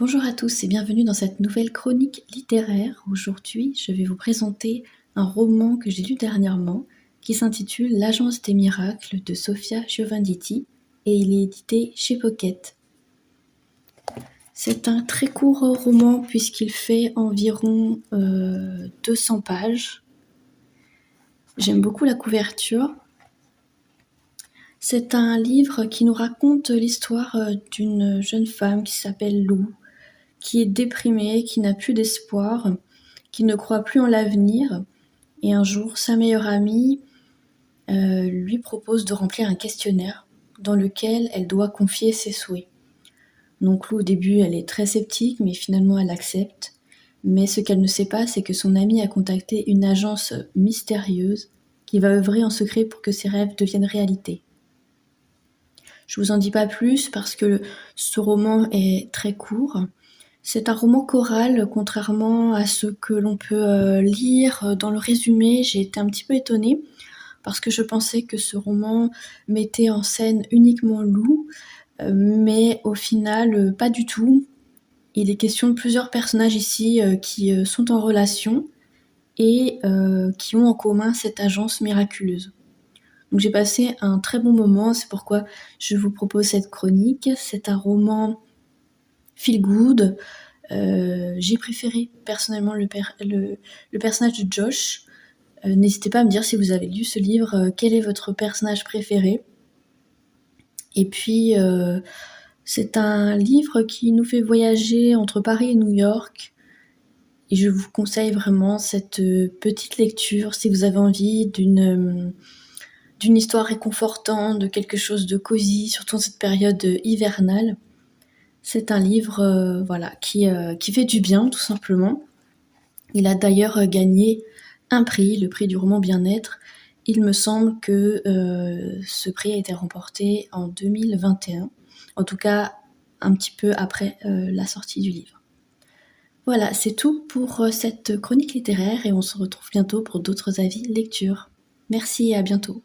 Bonjour à tous et bienvenue dans cette nouvelle chronique littéraire. Aujourd'hui, je vais vous présenter un roman que j'ai lu dernièrement qui s'intitule L'Agence des miracles de Sofia Giovannitti et il est édité chez Pocket. C'est un très court roman puisqu'il fait environ 200 pages. J'aime beaucoup la couverture. C'est un livre qui nous raconte l'histoire d'une jeune femme qui s'appelle Lou, qui est déprimée, qui n'a plus d'espoir, qui ne croit plus en l'avenir. Et un jour, sa meilleure amie lui propose de remplir un questionnaire dans lequel elle doit confier ses souhaits. Donc Lou, au début, elle est très sceptique, mais finalement, elle accepte. Mais ce qu'elle ne sait pas, c'est que son amie a contacté une agence mystérieuse qui va œuvrer en secret pour que ses rêves deviennent réalité. Je vous en dis pas plus parce que ce roman est très court. C'est un roman choral, contrairement à ce que l'on peut lire dans le résumé. J'ai été un petit peu étonnée parce que je pensais que ce roman mettait en scène uniquement Lou, mais au final, pas du tout. Il est question de plusieurs personnages ici qui sont en relation et qui ont en commun cette agence miraculeuse. Donc j'ai passé un très bon moment, c'est pourquoi je vous propose cette chronique. C'est un roman feel good. J'ai préféré personnellement le personnage de Josh. N'hésitez pas à me dire si vous avez lu ce livre, quel est votre personnage préféré. Et puis, c'est un livre qui nous fait voyager entre Paris et New York. Et je vous conseille vraiment cette petite lecture si vous avez envie d'une histoire réconfortante, de quelque chose de cosy, surtout en cette période hivernale. C'est un livre qui fait du bien, tout simplement. Il a d'ailleurs gagné un prix, le prix du roman Bien-être. Il me semble que ce prix a été remporté en 2021, en tout cas un petit peu après la sortie du livre. Voilà, c'est tout pour cette chronique littéraire et on se retrouve bientôt pour d'autres avis lecture. Merci et à bientôt.